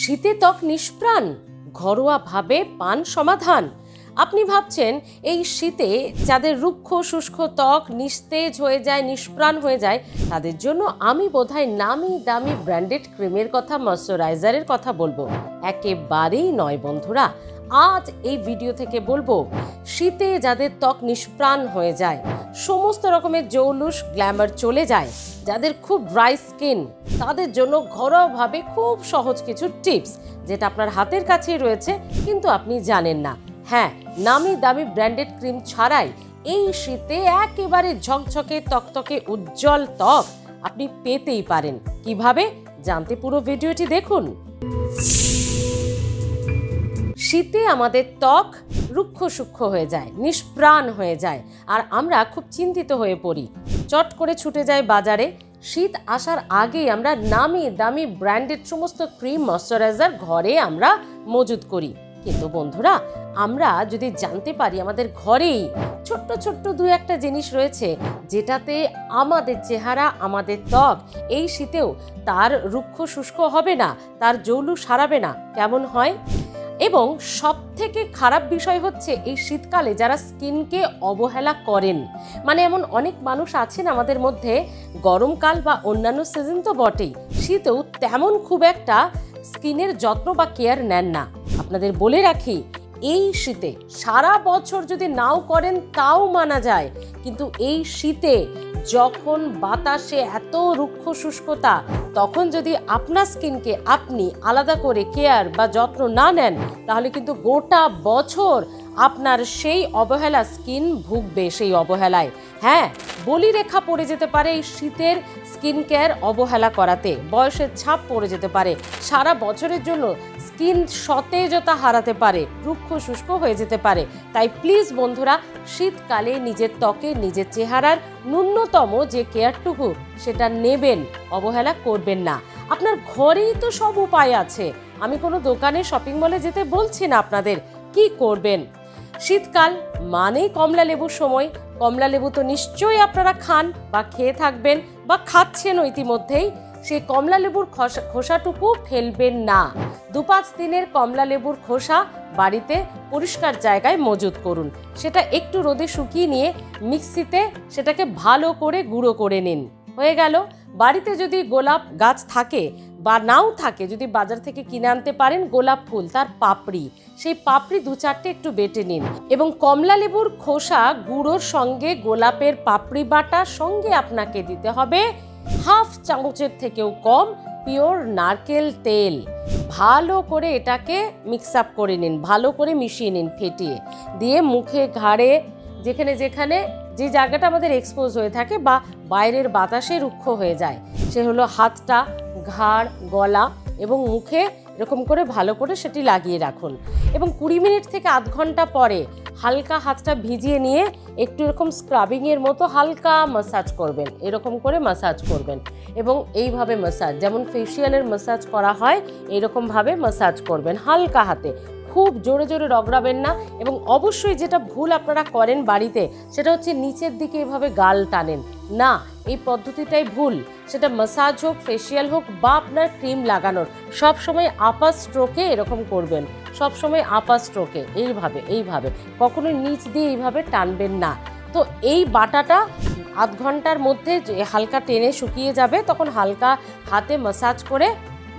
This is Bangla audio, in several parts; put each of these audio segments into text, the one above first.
শীতে ত্বক নিষ্প্রাণ, ঘরোয়াভাবে পান সমাধান। আপনি ভাবছেন এই শীতে যাদের রুক্ষ শুষ্ক ত্বক নিস্তেজ হয়ে যায়, নিষ্প্রাণ হয়ে যায়, তাদের জন্য আমি বোধহয় নামি দামি ব্র্যান্ডেড ক্রিমের কথা, ময়শ্চারাইজারের কথা বলবো। একেবারেই নয় বন্ধুরা। আজ এই ভিডিও থেকে বলবো শীতে যাদের ত্বক নিষ্প্রাণ হয়ে যায়, সমস্ত রকমের জৌলুস গ্ল্যামার চলে যায়, যাদের খুব ড্রাই স্কিন, তাদের জন্য ঘরোয়াভাবে খুব সহজ কিছু টিপস, যেটা আপনার হাতের কাছেই রয়েছে কিন্তু আপনি জানেন না। হ্যাঁ, নামি দামি ব্র্যান্ডেড ক্রিম ছাড়াই এই শীতে একেবারে ঝকঝকে তকতকে উজ্জ্বল ত্বক আপনি পেতেই পারেন। কিভাবে জানতে পুরো ভিডিওটি দেখুন। শীতে আমাদের ত্বক রুক্ষ সূক্ষ্ম হয়ে যায়, নিষ্প্রাণ হয়ে যায়, আর আমরা খুব চিন্তিত হয়ে পড়ি। চট করে ছুটে যায় বাজারে। শীত আসার আগেই আমরা নামি দামি ব্র্যান্ডেড সমস্ত ক্রিম, ময়শ্চারাইজার ঘরে আমরা মজুত করি। কিন্তু বন্ধুরা, আমরা যদি জানতে পারি আমাদের ঘরেই ছোট্ট ছোট্ট দু একটা জিনিস রয়েছে যেটাতে আমাদের চেহারা, আমাদের ত্বক এই শীতেও তার রুক্ষ শুষ্ক হবে না, তার জৌলুস হারাবে না, কেমন হয়? এবং সব থেকে খারাপ বিষয় হচ্ছে এই শীতকালে যারা স্কিনকে অবহেলা করেন। মানে এমন অনেক মানুষ আছেন আমাদের মধ্যে, গরমকাল বা অন্যান্য সিজন তো বটেই, শীতেও তেমন খুব একটা স্কিনের যত্ন বা কেয়ার নেন না। আপনাদের বলে রাখি, এই শীতে সারা বছর যদি নাও করেন তাও মানা যায়, কিন্তু এই শীতে যখন বাতাসে এত রুক্ষ শুষ্কতা, তখন যদি আপনার স্কিনকে আপনি আলাদা করে কেয়ার বা যত্ন না নেন, তাহলে কিন্তু গোটা বছর আপনার সেই অবহেলা স্কিন ভুগবে সেই অবহেলায়। হ্যাঁ, বলিরেখা পড়ে যেতে পারে এই শীতের স্কিন কেয়ার অবহেলা করাতে, বয়সের ছাপ পড়ে যেতে পারে, সারা বছরের জন্য স্কিন সতেজতা হারাতে পারে, রুক্ষ শুষ্ক হয়ে যেতে পারে। তাই প্লিজ বন্ধুরা, শীতকালে নিজের ত্বকে, নিজের চেহারার ন্যূনতম যে কেয়ারটুকু সেটা নেবেন, অবহেলা করবেন না। আপনার ঘরেই তো সব উপায় আছে। আমি কোনো দোকানে, শপিং মলে যেতে বলছি না আপনাদের। কি করবেন? শীতকাল মানেই কমলা লেবুর সময়। কমলা লেবু তো নিশ্চয়ই আপনারা খান বা খেয়ে থাকবেন বা খাচ্ছেন ইতিমধ্যেই। সেই কমলা লেবুর খোসাটুকু ফেলবেন না। 2-5 দিনের কমলা লেবুর খোসা বাড়িতে পরিষ্কার জায়গায় মজুত করুন। সেটা একটু রোদে শুকিয়ে নিয়ে মিক্সিতে সেটাকে ভালো করে গুঁড়ো করে নিন। হয়ে গেল। বাড়িতে যদি গোলাপ গাছ থাকে বা নাও থাকে, যদি বাজার থেকে কিনে আনতে পারেন গোলাপ ফুল, তার পাপড়ি, সেই পাপড়ি 2-4টে একটু বেটে নিন এবং কমলা লেবুর খোসা গুঁড়োর সঙ্গে গোলাপের পাপড়ি বাটার সঙ্গে আপনাকে দিতে হবে হাফ চামচের থেকেও কম পিওর নারকেল তেল। ভালো করে এটাকে মিক্স আপ করে নিন, ভালো করে মিশিয়ে নিন, ফেটিয়ে দিয়ে মুখে, ঘাড়ে, যেখানে যেখানে যে জায়গাটা আমাদের এক্সপোজ হয়ে থাকে বা বাইরের বাতাসে রুক্ষ হয়ে যায়, সে হলো হাতটা, ঘাড়, গলা এবং মুখে এরকম করে ভালো করে সেটি লাগিয়ে রাখুন। এবং 20 মিনিট থেকে আধ ঘন্টা পরে হালকা হাতটা ভিজিয়ে নিয়ে একটু এরকম স্ক্রাবিংয়ের মতো হালকা ম্যাসাজ করবেন, এরকম করে ম্যাসাজ করবেন। এবং এইভাবে ম্যাসাজ, যেমন ফেসিয়ালের ম্যাসাজ করা হয় এরকমভাবে ম্যাসাজ করবেন হালকা হাতে, খুব জোরে জোরে রগড়াবেন না। এবং অবশ্যই যেটা ভুল আপনারা করেন বাড়িতে, সেটা হচ্ছে নিচের দিকে এভাবে গাল টানেন না, এই পদ্ধতিটাই ভুল। সেটা ম্যাসাজ হোক, ফেসিয়াল হোক বা আপনার ক্রিম লাগানোর, সব সময় আপার স্ট্রোকে এরকম করবেন, সব সময় আপার স্ট্রোকে এইভাবে কখনো নিচ দিয়ে এইভাবে টানবেন না। তো এই বাটাটা আধ ঘন্টার মধ্যে হালকা টেনে শুকিয়ে যাবে, তখন হালকা হাতে ম্যাসাজ করে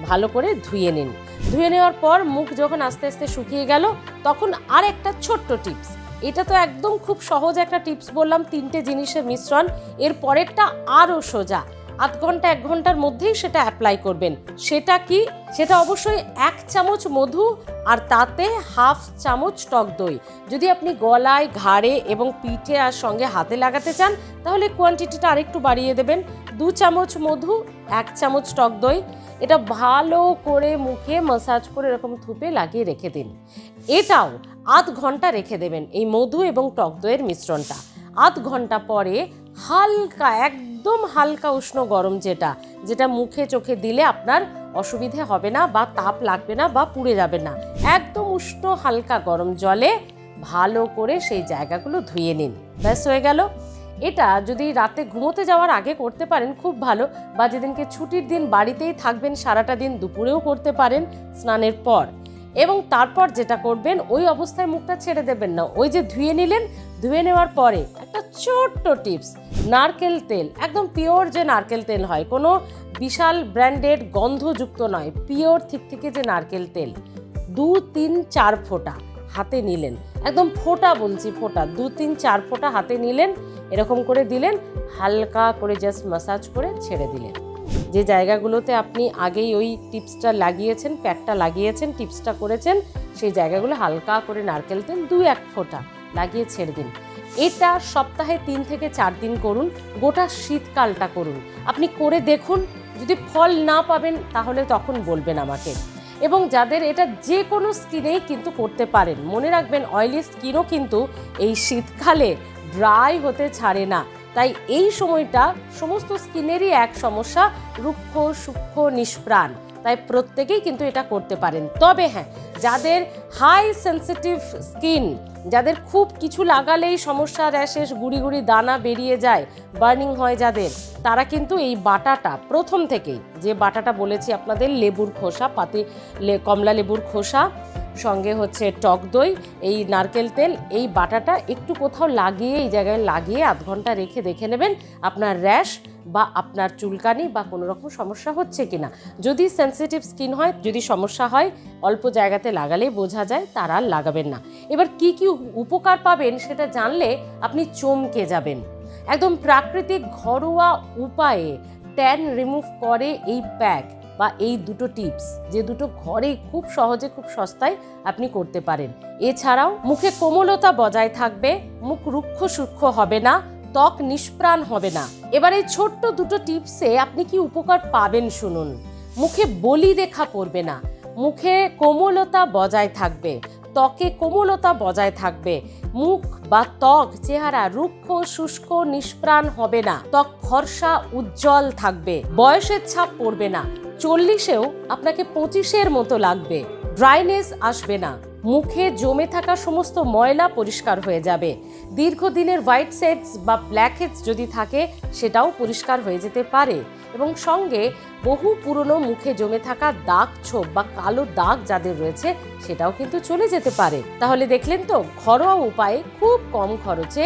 ভালো করে ধুয়ে নিন। ধুয়ে নেওয়ার পর মুখ যখন আস্তে আস্তে শুকিয়ে গেল, তখন আর একটা ছোট্ট টিপস। এটা তো একদম খুব সহজ একটা টিপস বললাম, 3টে জিনিসের মিশ্রণ। এর পরেরটা আরও সোজা, আধ ঘন্টা 1 ঘন্টার মধ্যেই সেটা অ্যাপ্লাই করবেন। সেটা কি? সেটা অবশ্যই 1 চামচ মধু আর তাতে হাফ চামচ টক দই। যদি আপনি গলায়, ঘাড়ে এবং পিঠে আর সঙ্গে হাতে লাগাতে চান, তাহলে কোয়ান্টিটিটা আরেকটু বাড়িয়ে দেবেন। 2 চামচ মধু, 1 চামচ টক দই। এটা ভালো করে মুখে ম্যাসাজ করে এরকম থুপে লাগিয়ে রেখে দিন। এটাও আধ ঘন্টা রেখে দেবেন, এই মধু এবং টক দইয়ের মিশ্রণটা। আধ ঘন্টা পরে হালকা, একদম হালকা উষ্ণ গরম, যেটা মুখে চোখে দিলে আপনার অসুবিধে হবে না বা তাপ লাগবে না বা পুড়ে যাবে না, একদম উষ্ণ হালকা গরম জলে ভালো করে সেই জায়গাগুলো ধুয়ে নিন। ব্যাস হয়ে গেল। এটা যদি রাতে ঘুমোতে যাওয়ার আগে করতে পারেন খুব ভালো, বা যেদিনকে ছুটির দিন বাড়িতেই থাকবেন সারাটা দিন দুপুরেও করতে পারেন স্নানের পর। এবং তারপর যেটা করবেন, ওই অবস্থায় মুখটা ছেড়ে দেবেন না, ওই যে ধুয়ে নিলেন, ধুয়ে নেওয়ার পরে একটা ছোট্ট টিপস, নারকেল তেল, একদম পিওর যে নারকেল তেল হয়, কোনো বিশাল ব্র্যান্ডেড গন্ধযুক্ত নয়, পিওর থেকে যে নারকেল তেল 2-3-4 ফোঁটা হাতে নিলেন, একদম ফোঁটা বলছি, ফোঁটা 2-3-4 ফোঁটা হাতে নিলেন, এরকম করে দিলেন, হালকা করে জাস্ট ম্যাসাজ করে ছেড়ে দিলেন। যে জায়গাগুলোতে আপনি আগেই ওই টিপসটা লাগিয়েছেন, প্যাকটা লাগিয়েছেন, টিপসটা করেছেন, সেই জায়গাগুলো হালকা করে নারকেল তেল 2-1 ফোঁটা লাগিয়ে ছেড়ে দিন। এটা সপ্তাহে 3 থেকে 4 দিন করুন, গোটা শীতকালটা করুন। আপনি করে দেখুন, যদি ফল না পাবেন তাহলে তখন বলবেন আমাকে। এবং যাদের এটা যে কোনো স্কিনেই কিন্তু করতে পারেন, মনে রাখবেন অয়েলি স্কিনও কিন্তু এই শীতকালে ড্রাই হতে ছাড়ে না। তাই এই সময়টা সমস্ত স্কিনেরই এক সমস্যা, রুক্ষ সূক্ষ্ম নিষ্প্রাণ, তাই প্রত্যেকেই কিন্তু এটা করতে পারেন। তবে হ্যাঁ, যাদের হাই সেন্সিটিভ স্কিন, যাদের খুব কিছু লাগালেই সমস্যা, র্যাশেস, গুড়ি গুড়ি দানা বেরিয়ে যায়, বার্নিং হয় যাদের, তারা কিন্তু এই বাটাটা প্রথম থেকেই, যে বাটাটা বলেছি আপনাদের, লেবুর খোসা, কমলা লেবুর খোসা, সঙ্গে হচ্ছে টক দই, এই নারকেল তেল, এই বাটাটা একটু কোথাও লাগিয়ে, এই জায়গায় লাগিয়ে 1/2 ঘন্টা রেখে দেখে নেবেন আপনার র্যাশ বা আপনার চুলকানি বা কোনো রকম সমস্যা হচ্ছে কিনা। যদি সেন্সিটিভ স্কিন হয়, যদি সমস্যা হয়, অল্প জায়গাতে লাগালেই বোঝা যায়, তারা লাগাবেন না। এবার কি কি উপকার পাবেন সেটা জানলে আপনি চমকে যাবেন। একদম প্রাকৃতিক ঘরোয়া উপায়ে ট্যান রিমুভ করে এই প্যাক বা এই দুটো টিপস, যে দুটো ঘরে খুব সহজে, খুব সস্তায় আপনি করতে পারেন। এছাড়াও মুখে কোমলতা বজায় থাকবে, মুখ রুক্ষ সূক্ষ্ম হবে না, ত্বক নিষ্প্রাণ হবে না। এবার এই ছোট্ট দুটো টিপসে আপনি কি উপকার পাবেন শুনুন। মুখে বলি রেখা পড়বে না, মুখে কোমলতা বজায় থাকবে, ত্বকে কোমলতা বজায় থাকবে, মুখ বা ত্বক, চেহারা রুক্ষ শুষ্ক নিষ্প্রাণ হবে না, ত্বক ফর্সা উজ্জ্বল থাকবে, বয়সের ছাপ পড়বে না, 40-এও আপনাকে 25-এর মতো লাগবে, ড্রাইনেস আসবে না, মুখে জমে থাকা সমস্ত ময়লা পরিষ্কার হয়ে যাবে, দীর্ঘদিনের হোয়াইট সেটস বা ব্ল্যাক হেডস যদি থাকে সেটাও পরিষ্কার হয়ে যেতে পারে, এবং সঙ্গে বহু পুরনো মুখে জমে থাকা দাগ ছোপ বা কালো দাগ যাদের রয়েছে সেটাও কিন্তু চলে যেতে পারে। তাহলে দেখলেন তো, ঘরোয়া উপায়ে খুব কম খরচে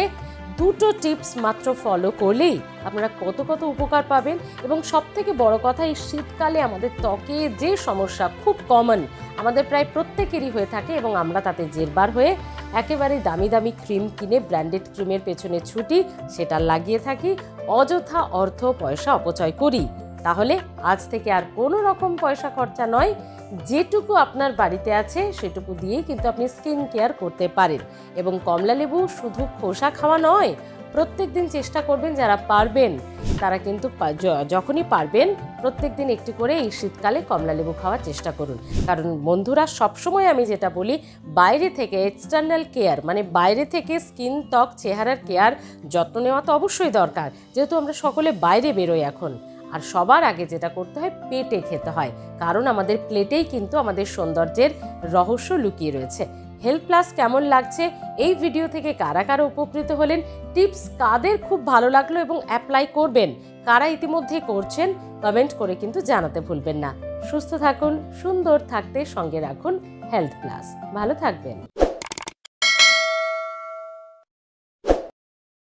দুটো টিপস মাত্র ফলো করলেই আপনারা কত কত উপকার পাবেন। এবং সব থেকে বড় কথা, এই শীতকালে আমাদের ত্বকে যে সমস্যা খুব কমন, আমাদের প্রায় প্রত্যেকেরই হয়ে থাকে, এবং আমরা তাতে জেরবার হয়ে একেবারে দামি দামি ক্রিম কিনে ব্র্যান্ডেড ক্রিমের পেছনে ছুটি, সেটা লাগিয়ে থাকি, অযথা অর্থ পয়সা অপচয় করি। তাহলে আজ থেকে আর কোনো রকম পয়সা খরচা নয়, যেটুকু আপনার বাড়িতে আছে সেটুকু দিয়েই কিন্তু আপনি স্কিন কেয়ার করতে পারেন। এবং কমলা লেবু শুধু খোসা খাওয়া নয়, প্রত্যেক দিন চেষ্টা করবেন, যারা পারবেন তারা কিন্তু যখনই পারবেন প্রত্যেক দিন একটু করে এই শীতকালে কমলা লেবু খাওয়ার চেষ্টা করুন। কারণ বন্ধুরা, সবসময় আমি যেটা বলি, বাইরে থেকে এক্সটার্নাল কেয়ার, মানে বাইরে থেকে স্কিন, ত্বক, চেহারার কেয়ার যত্ন নেওয়া তো অবশ্যই দরকার, যেহেতু আমরা সকলে বাইরে বেরোই এখন। আর সবার আগে যেটা করতে হয়, পেটে খেতে হয়, কারণ আমাদের প্লেটেই কিন্তু আমাদের সৌন্দর্যের রহস্য লুকিয়ে রয়েছে। হেলথ প্লাস কেমন লাগছে, এই ভিডিও থেকে কারা কারা উপকৃত হলেন, টিপস কাদের খুব ভালো লাগলো এবং অ্যাপ্লাই করবেন, কারা ইতিমধ্যে করছেন, কমেন্ট করে কিন্তু জানাতে ভুলবেন না। সুস্থ থাকুন, সুন্দর থাকতে সঙ্গে রাখুন হেলথ প্লাস। ভালো থাকবেন।